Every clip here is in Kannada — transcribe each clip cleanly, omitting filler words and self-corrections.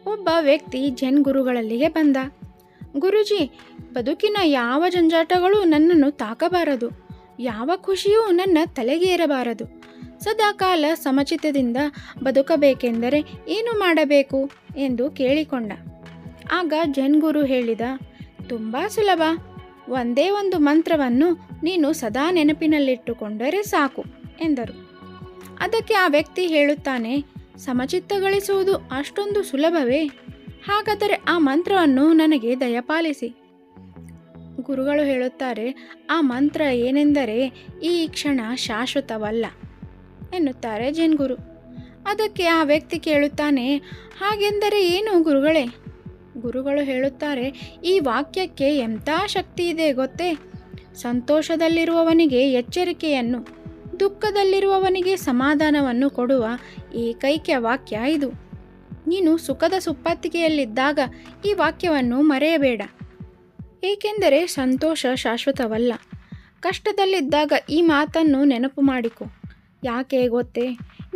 ಒಬ್ಬ ವ್ಯಕ್ತಿ ಜೈನ್ ಗುರುಗಳಲ್ಲಿಗೆ ಬಂದ. ಗುರುಜಿ, ಬದುಕಿನ ಯಾವ ಜಂಜಾಟಗಳು ನನ್ನನ್ನು ತಾಕಬಾರದು, ಯಾವ ಖುಷಿಯೂ ನನ್ನ ತಲೆಗೇರಬಾರದು. ಸದಾಕಾಲ ಸಮಚಿತ್ತದಿಂದ ಬದುಕಬೇಕೆಂದರೆ ಏನು ಮಾಡಬೇಕು ಎಂದು ಕೇಳಿಕೊಂಡ. ಆಗ ಜೈನ್ ಗುರು ಹೇಳಿದ, ತುಂಬ ಸುಲಭ. ಒಂದೇ ಒಂದು ಮಂತ್ರವನ್ನು ನೀನು ಸದಾ ನೆನಪಿನಲ್ಲಿಟ್ಟುಕೊಂಡರೆ ಸಾಕು ಎಂದರು. ಅದಕ್ಕೆ ಆ ವ್ಯಕ್ತಿ ಹೇಳುತ್ತಾನೆ, ಸಮಚಿತ್ತ ಗಳಿಸುವುದು ಅಷ್ಟೊಂದು ಸುಲಭವೇ? ಹಾಗಾದರೆ ಆ ಮಂತ್ರವನ್ನು ನನಗೆ ದಯಪಾಲಿಸಿ. ಗುರುಗಳು ಹೇಳುತ್ತಾರೆ, ಆ ಮಂತ್ರ ಏನೆಂದರೆ ಈ ಕ್ಷಣ ಶಾಶ್ವತವಲ್ಲ ಎನ್ನುತ್ತಾರೆ ಜೈನ್ ಗುರು. ಅದಕ್ಕೆ ಆ ವ್ಯಕ್ತಿ ಕೇಳುತ್ತಾನೆ, ಹಾಗೆಂದರೆ ಏನು ಗುರುಗಳೇ? ಗುರುಗಳು ಹೇಳುತ್ತಾರೆ, ಈ ವಾಕ್ಯಕ್ಕೆ ಎಂಥ ಶಕ್ತಿ ಇದೆ ಗೊತ್ತೇ? ಸಂತೋಷದಲ್ಲಿರುವವನಿಗೆ ಎಚ್ಚರಿಕೆಯನ್ನು, ದುಃಖದಲ್ಲಿರುವವನಿಗೆ ಸಮಾಧಾನವನ್ನು ಕೊಡುವ ಏಕೈಕ ವಾಕ್ಯ ಇದು. ನೀನು ಸುಖದ ಸುಪ್ಪತ್ತಿಗೆಯಲ್ಲಿದ್ದಾಗ ಈ ವಾಕ್ಯವನ್ನು ಮರೆಯಬೇಡ, ಏಕೆಂದರೆ ಸಂತೋಷ ಶಾಶ್ವತವಲ್ಲ. ಕಷ್ಟದಲ್ಲಿದ್ದಾಗ ಈ ಮಾತನ್ನು ನೆನಪು ಮಾಡಿಕೊ. ಯಾಕೆ ಗೊತ್ತೇ?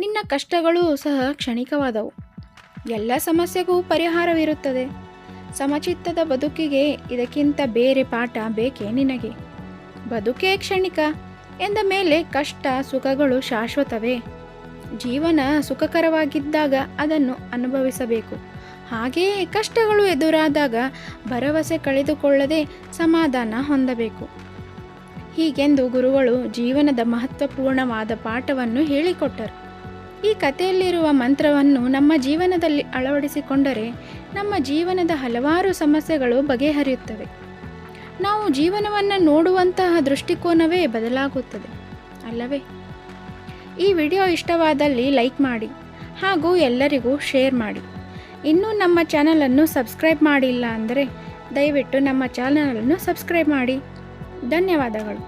ನಿನ್ನ ಕಷ್ಟಗಳೂ ಸಹ ಕ್ಷಣಿಕವಾದವು. ಎಲ್ಲ ಸಮಸ್ಯೆಗೂ ಪರಿಹಾರವಿರುತ್ತದೆ. ಸಮಚಿತ್ತದ ಬದುಕಿಗೆ ಇದಕ್ಕಿಂತ ಬೇರೆ ಪಾಠ ಬೇಕೇ ನಿನಗೆ? ಬದುಕೇ ಕ್ಷಣಿಕ ಎಂದ ಮೇಲೆ ಕಷ್ಟ ಸುಖಗಳು ಶಾಶ್ವತವೇ? ಜೀವನ ಸುಖಕರವಾಗಿದ್ದಾಗ ಅದನ್ನು ಅನುಭವಿಸಬೇಕು. ಹಾಗೆಯೇ ಕಷ್ಟಗಳು ಎದುರಾದಾಗ ಭರವಸೆ ಕಳೆದುಕೊಳ್ಳದೆ ಸಮಾಧಾನ ಹೊಂದಬೇಕು. ಹೀಗೆಂದು ಗುರುಗಳು ಜೀವನದ ಮಹತ್ವಪೂರ್ಣವಾದ ಪಾಠವನ್ನು ಹೇಳಿಕೊಟ್ಟರು. ಈ ಕಥೆಯಲ್ಲಿರುವ ಮಂತ್ರವನ್ನು ನಮ್ಮ ಜೀವನದಲ್ಲಿ ಅಳವಡಿಸಿಕೊಂಡರೆ ನಮ್ಮ ಜೀವನದ ಹಲವಾರು ಸಮಸ್ಯೆಗಳು ಬಗೆಹರಿಯುತ್ತವೆ. ನಾವು ಜೀವನವನ್ನು ನೋಡುವಂತಹ ದೃಷ್ಟಿಕೋನವೇ ಬದಲಾಗುತ್ತದೆ ಅಲ್ಲವೇ? ಈ ವಿಡಿಯೋ ಇಷ್ಟವಾದಲ್ಲಿ ಲೈಕ್ ಮಾಡಿ ಹಾಗೂ ಎಲ್ಲರಿಗೂ ಶೇರ್ ಮಾಡಿ. ಇನ್ನೂ ನಮ್ಮ ಚಾನಲನ್ನು ಸಬ್ಸ್ಕ್ರೈಬ್ ಮಾಡಿಲ್ಲ ಅಂದರೆ ದಯವಿಟ್ಟು ನಮ್ಮ ಚಾನಲನ್ನು ಸಬ್ಸ್ಕ್ರೈಬ್ ಮಾಡಿ. ಧನ್ಯವಾದಗಳು.